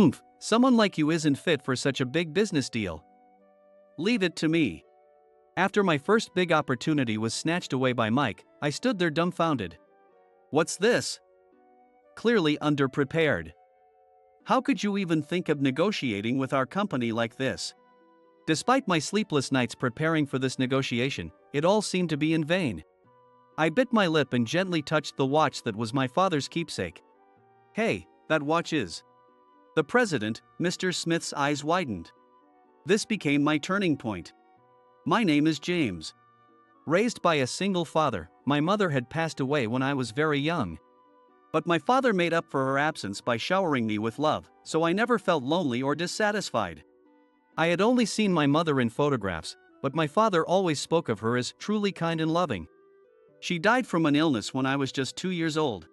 Humph, someone like you isn't fit for such a big business deal. Leave it to me. After my first big opportunity was snatched away by Mike, I stood there dumbfounded. What's this? Clearly underprepared. How could you even think of negotiating with our company like this? Despite my sleepless nights preparing for this negotiation, it all seemed to be in vain. I bit my lip and gently touched the watch that was my father's keepsake. Hey, that watch is. The president, Mr. Smith's eyes widened. This became my turning point. My name is James. Raised by a single father, my mother had passed away when I was very young. But my father made up for her absence by showering me with love, so I never felt lonely or dissatisfied. I had only seen my mother in photographs, but my father always spoke of her as truly kind and loving. She died from an illness when I was just 2 years old.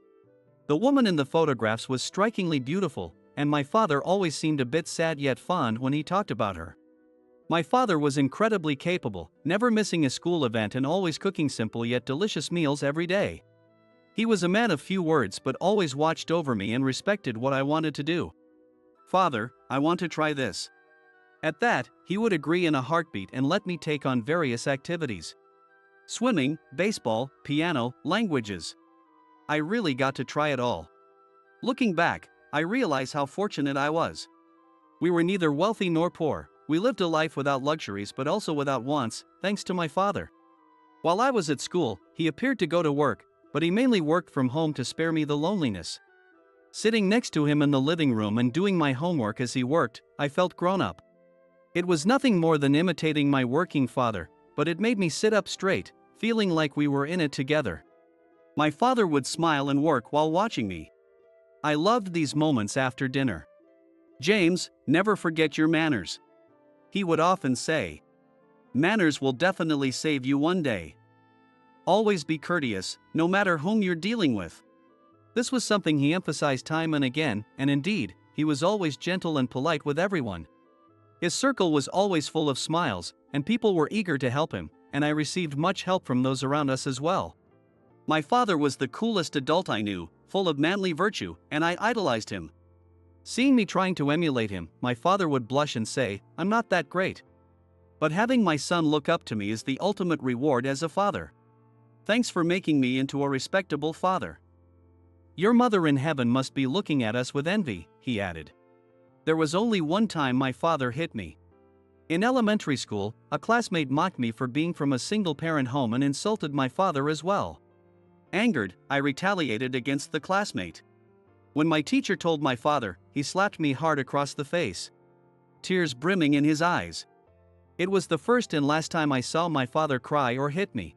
The woman in the photographs was strikingly beautiful, and my father always seemed a bit sad yet fond when he talked about her. My father was incredibly capable, never missing a school event and always cooking simple yet delicious meals every day. He was a man of few words but always watched over me and respected what I wanted to do. Father, I want to try this. At that, he would agree in a heartbeat and let me take on various activities. Swimming, baseball, piano, languages. I really got to try it all. Looking back, I realize how fortunate I was. We were neither wealthy nor poor, we lived a life without luxuries but also without wants, thanks to my father. While I was at school, he appeared to go to work, but he mainly worked from home to spare me the loneliness. Sitting next to him in the living room and doing my homework as he worked, I felt grown up. It was nothing more than imitating my working father, but it made me sit up straight, feeling like we were in it together. My father would smile and work while watching me. I loved these moments after dinner. James, never forget your manners. He would often say. Manners will definitely save you one day. Always be courteous, no matter whom you're dealing with. This was something he emphasized time and again, and indeed, he was always gentle and polite with everyone. His circle was always full of smiles, and people were eager to help him, and I received much help from those around us as well. My father was the coolest adult I knew, full of manly virtue, and I idolized him. Seeing me trying to emulate him, my father would blush and say, I'm not that great. But having my son look up to me is the ultimate reward as a father. Thanks for making me into a respectable father. Your mother in heaven must be looking at us with envy, he added. There was only one time my father hit me. In elementary school, a classmate mocked me for being from a single-parent home and insulted my father as well. Angered, I retaliated against the classmate. When my teacher told my father, he slapped me hard across the face. Tears brimming in his eyes. It was the first and last time I saw my father cry or hit me.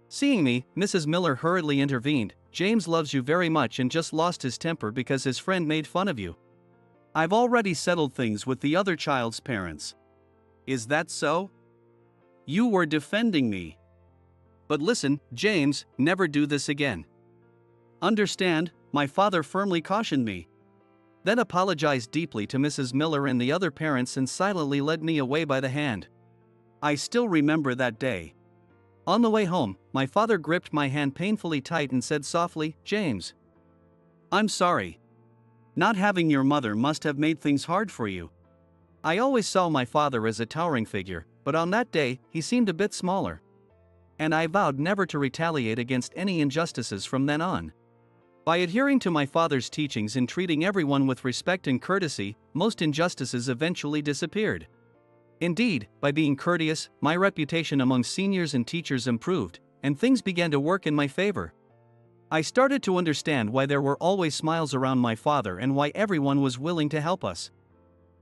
Seeing me, Mrs. Miller hurriedly intervened. James loves you very much and just lost his temper because his friend made fun of you. I've already settled things with the other child's parents. Is that so? You were defending me. But listen, James, never do this again. Understand, my father firmly cautioned me. Then apologized deeply to Mrs. Miller and the other parents and silently led me away by the hand. I still remember that day. On the way home, my father gripped my hand painfully tight and said softly, James, I'm sorry. Not having your mother must have made things hard for you. I always saw my father as a towering figure, but on that day, he seemed a bit smaller. And I vowed never to retaliate against any injustices from then on. By adhering to my father's teachings and treating everyone with respect and courtesy, most injustices eventually disappeared. Indeed, by being courteous, my reputation among seniors and teachers improved, and things began to work in my favor. I started to understand why there were always smiles around my father and why everyone was willing to help us.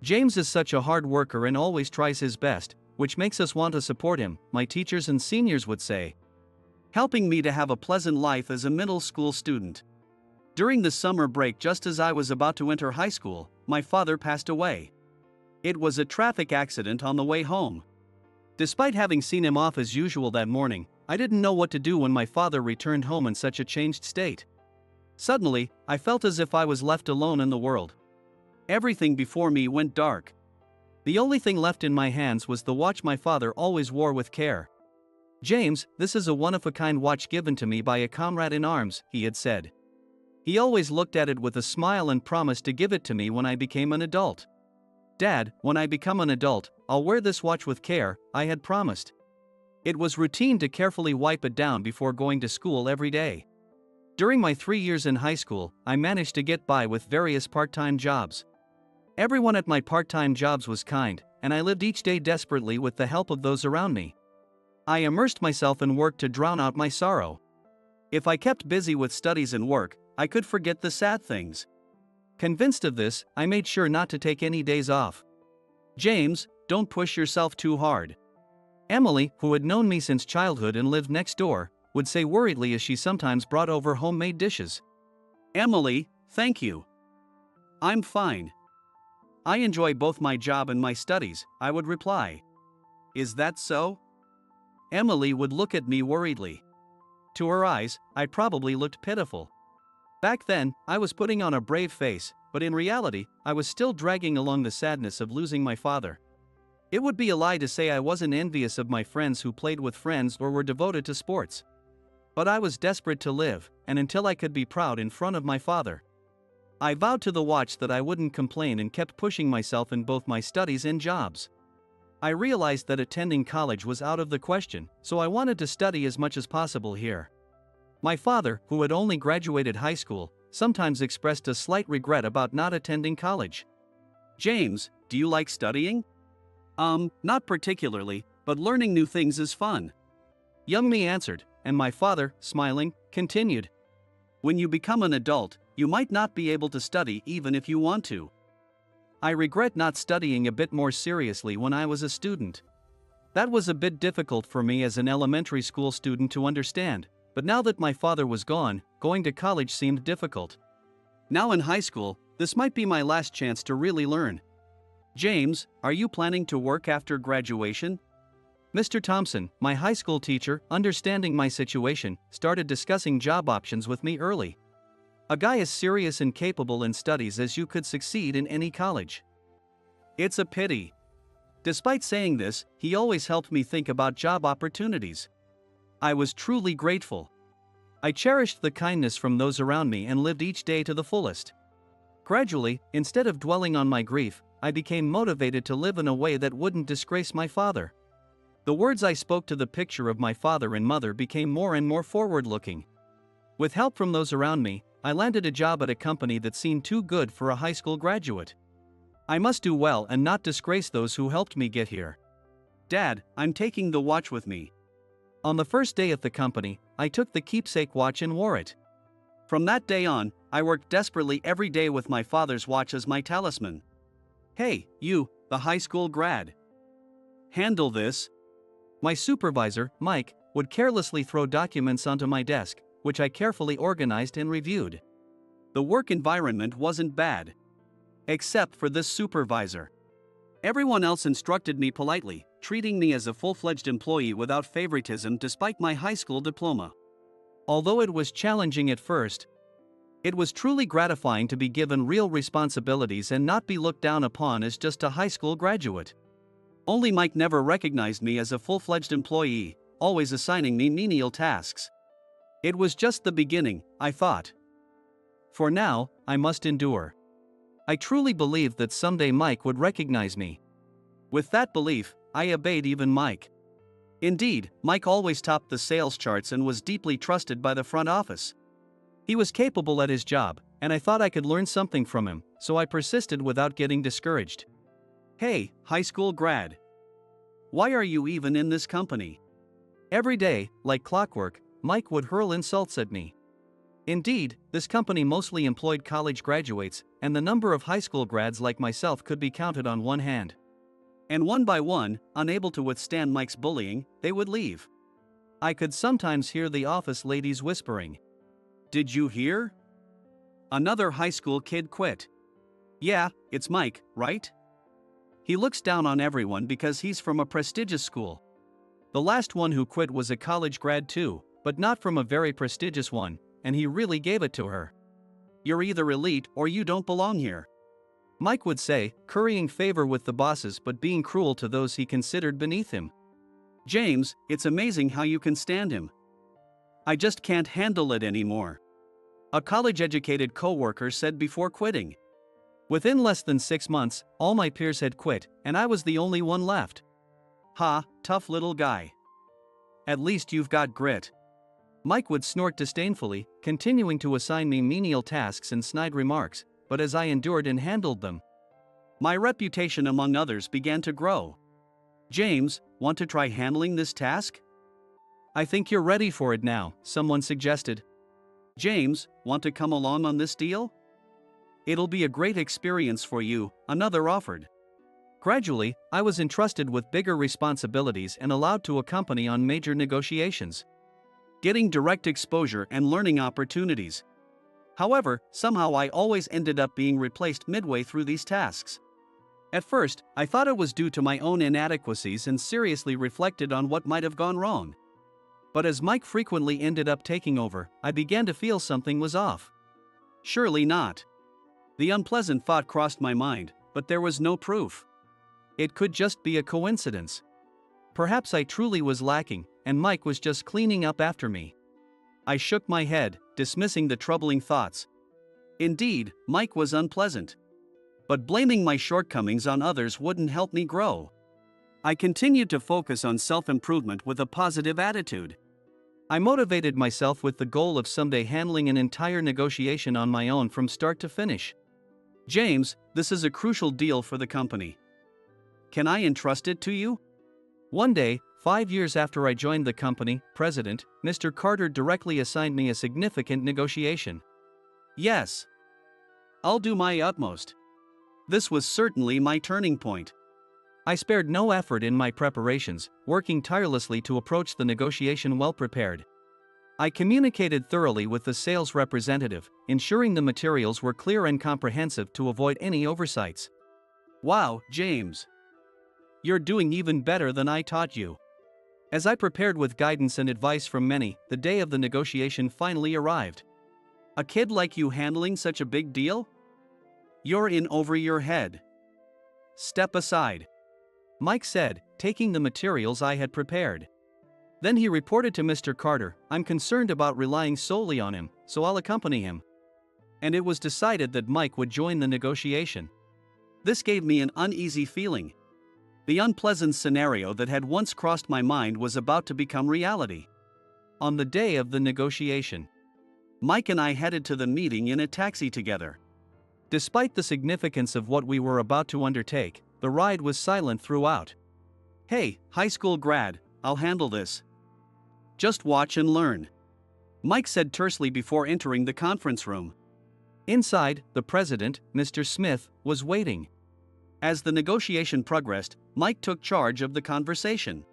James is such a hard worker and always tries his best, which makes us want to support him, my teachers and seniors would say, helping me to have a pleasant life as a middle school student. During the summer break, just as I was about to enter high school, my father passed away. It was a traffic accident on the way home. Despite having seen him off as usual that morning, I didn't know what to do when my father returned home in such a changed state. Suddenly, I felt as if I was left alone in the world. Everything before me went dark. The only thing left in my hands was the watch my father always wore with care. James, this is a one-of-a-kind watch given to me by a comrade in arms, he had said. He always looked at it with a smile and promised to give it to me when I became an adult. "Dad, when I become an adult, I'll wear this watch with care," I had promised. It was routine to carefully wipe it down before going to school every day. During my 3 years in high school, I managed to get by with various part-time jobs. Everyone at my part-time jobs was kind, and I lived each day desperately with the help of those around me. I immersed myself in work to drown out my sorrow. If I kept busy with studies and work, I could forget the sad things. Convinced of this, I made sure not to take any days off. "James, don't push yourself too hard." Emily, who had known me since childhood and lived next door, would say worriedly as she sometimes brought over homemade dishes. "Emily, thank you. I'm fine. I enjoy both my job and my studies," I would reply. "Is that so?" Emily would look at me worriedly. To her eyes, I probably looked pitiful. Back then, I was putting on a brave face, but in reality, I was still dragging along the sadness of losing my father. It would be a lie to say I wasn't envious of my friends who played with friends or were devoted to sports. But I was desperate to live, and until I could be proud in front of my father. I vowed to the watch that I wouldn't complain and kept pushing myself in both my studies and jobs. I realized that attending college was out of the question, so I wanted to study as much as possible here. My father, who had only graduated high school, sometimes expressed a slight regret about not attending college. "James, do you like studying?" Not particularly, but learning new things is fun." Young me answered, and my father, smiling, continued. "When you become an adult, you might not be able to study even if you want to." I regret not studying a bit more seriously when I was a student. That was a bit difficult for me as an elementary school student to understand, but now that my father was gone, going to college seemed difficult. Now in high school, this might be my last chance to really learn. "James, are you planning to work after graduation?" Mr. Thompson, my high school teacher, understanding my situation, started discussing job options with me early. A guy as serious and capable in studies as you could succeed in any college. It's a pity. Despite saying this, he always helped me think about job opportunities. I was truly grateful. I cherished the kindness from those around me and lived each day to the fullest. Gradually, instead of dwelling on my grief, I became motivated to live in a way that wouldn't disgrace my father. The words I spoke to the picture of my father and mother became more and more forward-looking. With help from those around me, I landed a job at a company that seemed too good for a high school graduate. I must do well and not disgrace those who helped me get here. "Dad, I'm taking the watch with me." On the first day at the company, I took the keepsake watch and wore it. From that day on, I worked desperately every day with my father's watch as my talisman. "Hey, you, the high school grad. Handle this." My supervisor, Mike, would carelessly throw documents onto my desk, which I carefully organized and reviewed. The work environment wasn't bad. Except for this supervisor. Everyone else instructed me politely, treating me as a full-fledged employee without favoritism despite my high school diploma. Although it was challenging at first, it was truly gratifying to be given real responsibilities and not be looked down upon as just a high school graduate. Only Mike never recognized me as a full-fledged employee, always assigning me menial tasks. It was just the beginning, I thought. For now, I must endure. I truly believed that someday Mike would recognize me. With that belief, I obeyed even Mike. Indeed, Mike always topped the sales charts and was deeply trusted by the front office. He was capable at his job, and I thought I could learn something from him, so I persisted without getting discouraged. "Hey, high school grad. Why are you even in this company?" Every day, like clockwork, Mike would hurl insults at me. Indeed, this company mostly employed college graduates, and the number of high school grads like myself could be counted on one hand. And one by one, unable to withstand Mike's bullying, they would leave. I could sometimes hear the office ladies whispering, "Did you hear? Another high school kid quit." "Yeah, it's Mike, right? He looks down on everyone because he's from a prestigious school." The last one who quit was a college grad too, but not from a very prestigious one, and he really gave it to her. "You're either elite or you don't belong here," Mike would say, currying favor with the bosses but being cruel to those he considered beneath him. "James, it's amazing how you can stand him. I just can't handle it anymore." a college-educated coworker said before quitting. Within less than 6 months, all my peers had quit, and I was the only one left. Ha, tough little guy. At least you've got grit. Mike would snort disdainfully, continuing to assign me menial tasks and snide remarks, but as I endured and handled them, my reputation among others began to grow. James, want to try handling this task? I think you're ready for it now, someone suggested. James, want to come along on this deal? It'll be a great experience for you, another offered. Gradually, I was entrusted with bigger responsibilities and allowed to accompany on major negotiations, getting direct exposure and learning opportunities. However, somehow I always ended up being replaced midway through these tasks. At first, I thought it was due to my own inadequacies and seriously reflected on what might have gone wrong. But as Mike frequently ended up taking over, I began to feel something was off. Surely not. The unpleasant thought crossed my mind, but there was no proof. It could just be a coincidence. Perhaps I truly was lacking, and Mike was just cleaning up after me. I shook my head, dismissing the troubling thoughts. Indeed, Mike was unpleasant. But blaming my shortcomings on others wouldn't help me grow. I continued to focus on self-improvement with a positive attitude. I motivated myself with the goal of someday handling an entire negotiation on my own from start to finish. James, this is a crucial deal for the company. Can I entrust it to you? One day, 5 years after I joined the company, President, Mr. Carter directly assigned me a significant negotiation. Yes. I'll do my utmost. This was certainly my turning point. I spared no effort in my preparations, working tirelessly to approach the negotiation well prepared. I communicated thoroughly with the sales representative, ensuring the materials were clear and comprehensive to avoid any oversights. Wow, James. You're doing even better than I taught you. As I prepared with guidance and advice from many, the day of the negotiation finally arrived. A kid like you handling such a big deal? You're in over your head. Step aside, Mike said, taking the materials I had prepared. Then he reported to Mr. Carter, I'm concerned about relying solely on him, so I'll accompany him. And it was decided that Mike would join the negotiation. This gave me an uneasy feeling. The unpleasant scenario that had once crossed my mind was about to become reality. On the day of the negotiation, Mike and I headed to the meeting in a taxi together. Despite the significance of what we were about to undertake, the ride was silent throughout. Hey, high school grad, I'll handle this. Just watch and learn, Mike said tersely before entering the conference room. Inside, the president, Mr. Smith, was waiting. As the negotiation progressed, Mike took charge of the conversation.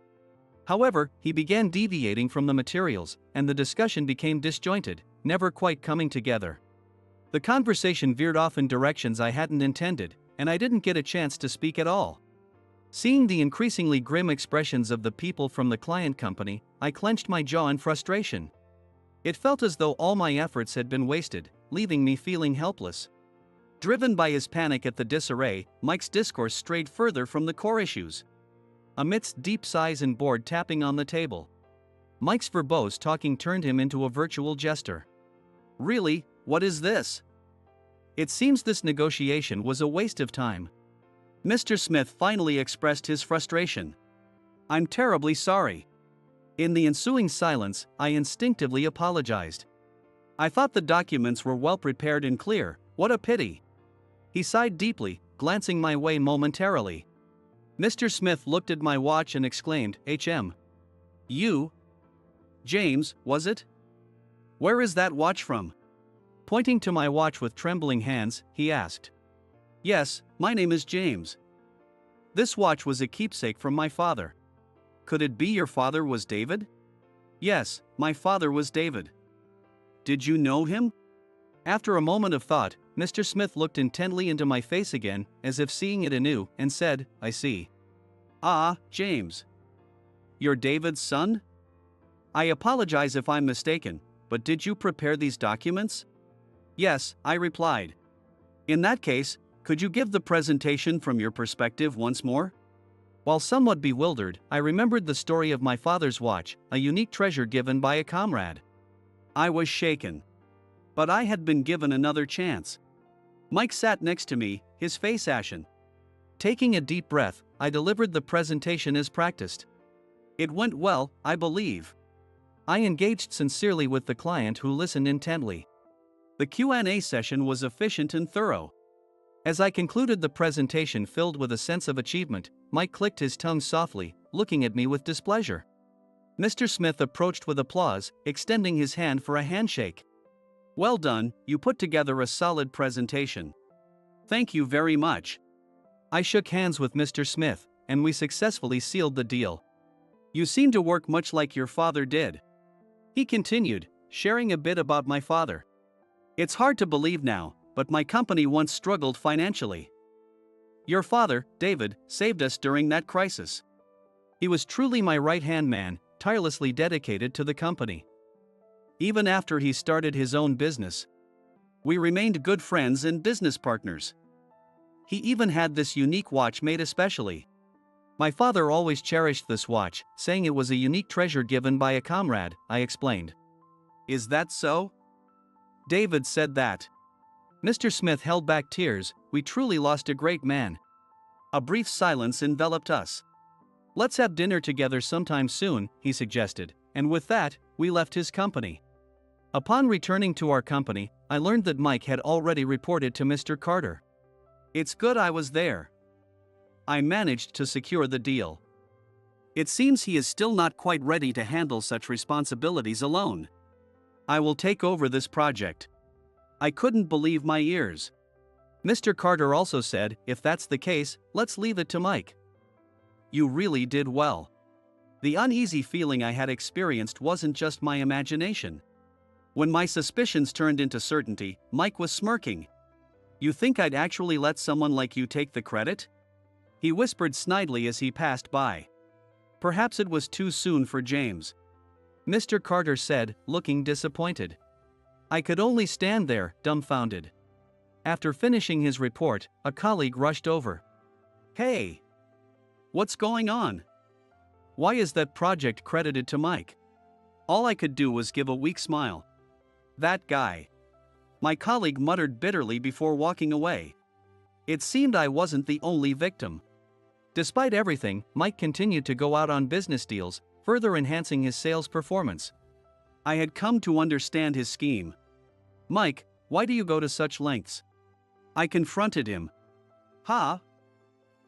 However, he began deviating from the materials, and the discussion became disjointed, never quite coming together. The conversation veered off in directions I hadn't intended, and I didn't get a chance to speak at all. Seeing the increasingly grim expressions of the people from the client company, I clenched my jaw in frustration. It felt as though all my efforts had been wasted, leaving me feeling helpless. Driven by his panic at the disarray, Mike's discourse strayed further from the core issues. Amidst deep sighs and bored tapping on the table, Mike's verbose talking turned him into a virtual jester. Really, what is this? It seems this negotiation was a waste of time. Mr. Smith finally expressed his frustration. I'm terribly sorry. In the ensuing silence, I instinctively apologized. I thought the documents were well prepared and clear, what a pity. He sighed deeply, glancing my way momentarily. Mr. Smith looked at my watch and exclaimed, You? James, was it? Where is that watch from? Pointing to my watch with trembling hands, he asked. Yes, my name is James. This watch was a keepsake from my father. Could it be your father was David? Yes, my father was David. Did you know him? After a moment of thought, Mr. Smith looked intently into my face again, as if seeing it anew, and said, I see. Ah, James. You're David's son? I apologize if I'm mistaken, but did you prepare these documents? Yes, I replied. In that case, could you give the presentation from your perspective once more? While somewhat bewildered, I remembered the story of my father's watch, a unique treasure given by a comrade. I was shaken. But I had been given another chance. Mike sat next to me, his face ashen. Taking a deep breath, I delivered the presentation as practiced. It went well, I believe. I engaged sincerely with the client who listened intently. The Q&A session was efficient and thorough. As I concluded the presentation filled with a sense of achievement, Mike clicked his tongue softly, looking at me with displeasure. Mr. Smith approached with applause, extending his hand for a handshake. Well done, you put together a solid presentation. Thank you very much. I shook hands with Mr. Smith, and we successfully sealed the deal. You seem to work much like your father did. He continued, sharing a bit about my father. It's hard to believe now, but my company once struggled financially. Your father, David, saved us during that crisis. He was truly my right-hand man, tirelessly dedicated to the company. Even after he started his own business, we remained good friends and business partners. He even had this unique watch made especially. My father always cherished this watch, saying it was a unique treasure given by a comrade, I explained. Is that so? David said that. Mr. Smith held back tears. We truly lost a great man. A brief silence enveloped us. Let's have dinner together sometime soon, he suggested, and with that, we left his company. Upon returning to our company, I learned that Mike had already reported to Mr. Carter. It's good I was there. I managed to secure the deal. It seems he is still not quite ready to handle such responsibilities alone. I will take over this project. I couldn't believe my ears. Mr. Carter also said, if that's the case, let's leave it to Mike. You really did well. The uneasy feeling I had experienced wasn't just my imagination. When my suspicions turned into certainty, Mike was smirking. You think I'd actually let someone like you take the credit? He whispered snidely as he passed by. Perhaps it was too soon for James. Mr. Carter said, looking disappointed. I could only stand there, dumbfounded. After finishing his report, a colleague rushed over. Hey! What's going on? Why is that project credited to Mike? All I could do was give a weak smile. That guy. My colleague muttered bitterly before walking away. It seemed I wasn't the only victim. Despite everything, Mike continued to go out on business deals, further enhancing his sales performance. I had come to understand his scheme. Mike, why do you go to such lengths? I confronted him. Ha!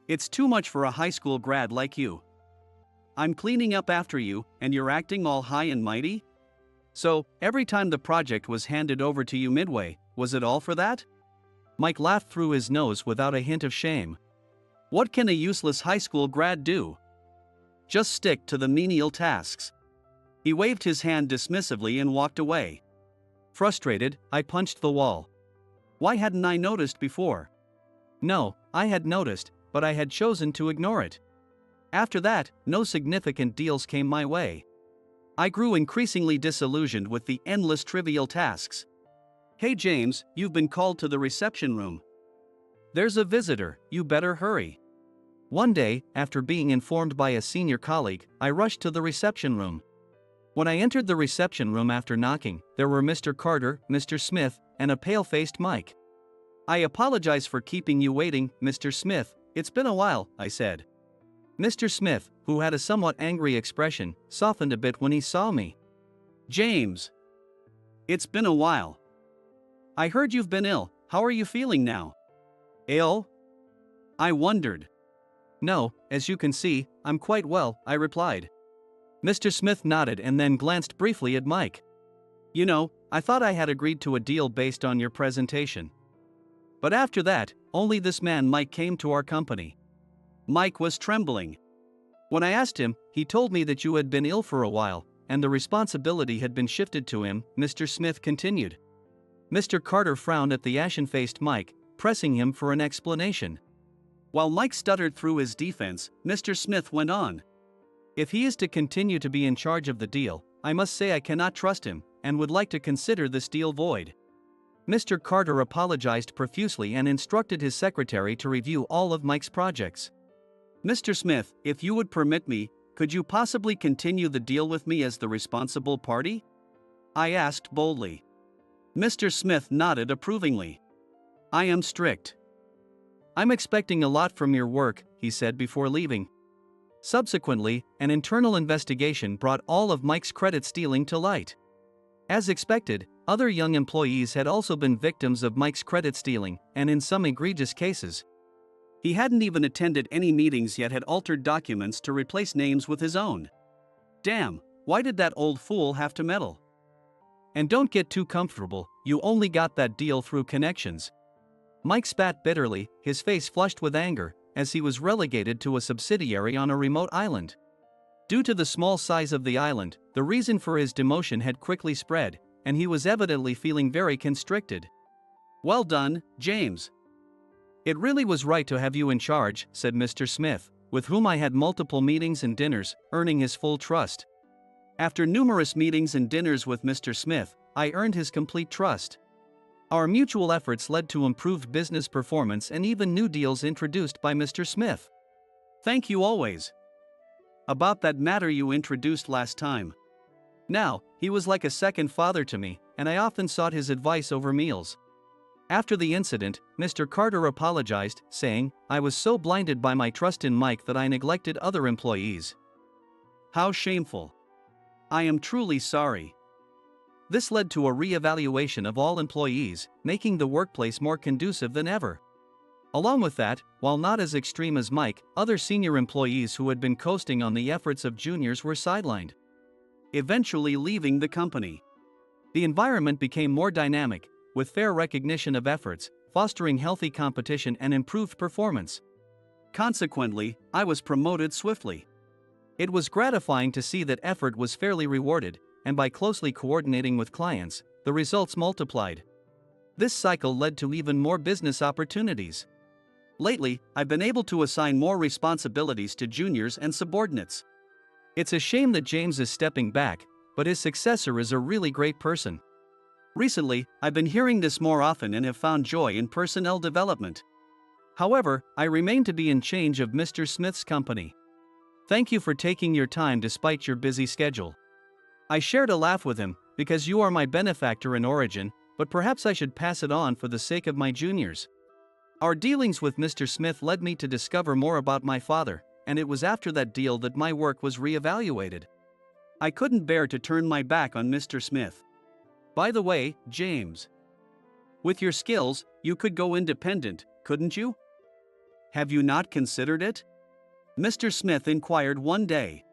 It's too much for a high school grad like you. I'm cleaning up after you, and you're acting all high and mighty? So, every time the project was handed over to you midway, was it all for that? Mike laughed through his nose without a hint of shame. What can a useless high school grad do? Just stick to the menial tasks. He waved his hand dismissively and walked away. Frustrated, I punched the wall. Why hadn't I noticed before? No, I had noticed, but I had chosen to ignore it. After that, no significant deals came my way. I grew increasingly disillusioned with the endless trivial tasks. Hey James, you've been called to the reception room. There's a visitor, you better hurry. One day, after being informed by a senior colleague, I rushed to the reception room. When I entered the reception room after knocking, there were Mr. Carter, Mr. Smith, and a pale-faced Mike. I apologize for keeping you waiting, Mr. Smith, it's been a while, I said. Mr. Smith, who had a somewhat angry expression, softened a bit when he saw me. James. It's been a while. I heard you've been ill, how are you feeling now? Ill? I wondered. No, as you can see, I'm quite well, I replied. Mr. Smith nodded and then glanced briefly at Mike. You know, I thought I had agreed to a deal based on your presentation. But after that, only this man Mike came to our company. Mike was trembling. When I asked him, he told me that you had been ill for a while, and the responsibility had been shifted to him, Mr. Smith continued. Mr. Carter frowned at the ashen-faced Mike, pressing him for an explanation. While Mike stuttered through his defense, Mr. Smith went on. If he is to continue to be in charge of the deal, I must say I cannot trust him, and would like to consider this deal void. Mr. Carter apologized profusely and instructed his secretary to review all of Mike's projects. Mr. Smith, if you would permit me, could you possibly continue the deal with me as the responsible party? I asked boldly. Mr. Smith nodded approvingly. I am strict. I'm expecting a lot from your work, he said before leaving. Subsequently, an internal investigation brought all of Mike's credit stealing to light. As expected, other young employees had also been victims of Mike's credit stealing, and in some egregious cases. He hadn't even attended any meetings yet had altered documents to replace names with his own. Damn, why did that old fool have to meddle? And don't get too comfortable, you only got that deal through connections. Mike spat bitterly, his face flushed with anger, as he was relegated to a subsidiary on a remote island. Due to the small size of the island, the reason for his demotion had quickly spread, and he was evidently feeling very constricted. Well done, James. It really was right to have you in charge, said Mr. Smith, with whom I had multiple meetings and dinners, earning his full trust. After numerous meetings and dinners with Mr. Smith, I earned his complete trust. Our mutual efforts led to improved business performance and even new deals introduced by Mr. Smith. Thank you always. About that matter you introduced last time. Now, he was like a second father to me, and I often sought his advice over meals. After the incident, Mr. Carter apologized, saying, I was so blinded by my trust in Mike that I neglected other employees. How shameful. I am truly sorry. This led to a re-evaluation of all employees, making the workplace more conducive than ever. Along with that, while not as extreme as Mike, other senior employees who had been coasting on the efforts of juniors were sidelined, eventually leaving the company. The environment became more dynamic, with fair recognition of efforts, fostering healthy competition and improved performance. Consequently, I was promoted swiftly. It was gratifying to see that effort was fairly rewarded, and by closely coordinating with clients, the results multiplied. This cycle led to even more business opportunities. Lately, I've been able to assign more responsibilities to juniors and subordinates. It's a shame that James is stepping back, but his successor is a really great person. Recently, I've been hearing this more often and have found joy in personnel development. However, I remain to be in charge of Mr. Smith's company. Thank you for taking your time despite your busy schedule. I shared a laugh with him, because you are my benefactor in origin, but perhaps I should pass it on for the sake of my juniors. Our dealings with Mr. Smith led me to discover more about my father, and it was after that deal that my work was re-evaluated. I couldn't bear to turn my back on Mr. Smith. By the way, James, with your skills, you could go independent, couldn't you? Have you not considered it? Mr. Smith inquired one day,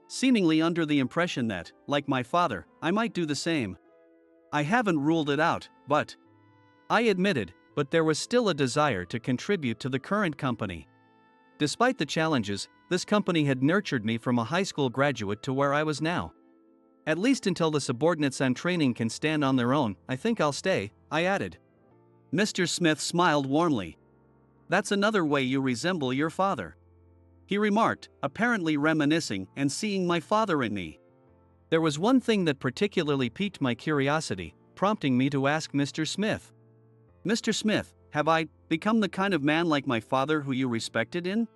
seemingly under the impression that, like my father, I might do the same. I haven't ruled it out, but I admitted, but there was still a desire to contribute to the current company. Despite the challenges, this company had nurtured me from a high school graduate to where I was now. At least until the subordinates I'm training can stand on their own, I think I'll stay, I added. Mr. Smith smiled warmly. That's another way you resemble your father, he remarked, apparently reminiscing and seeing my father in me. There was one thing that particularly piqued my curiosity, prompting me to ask Mr. Smith. Mr. Smith, have I become the kind of man like my father who you respected in?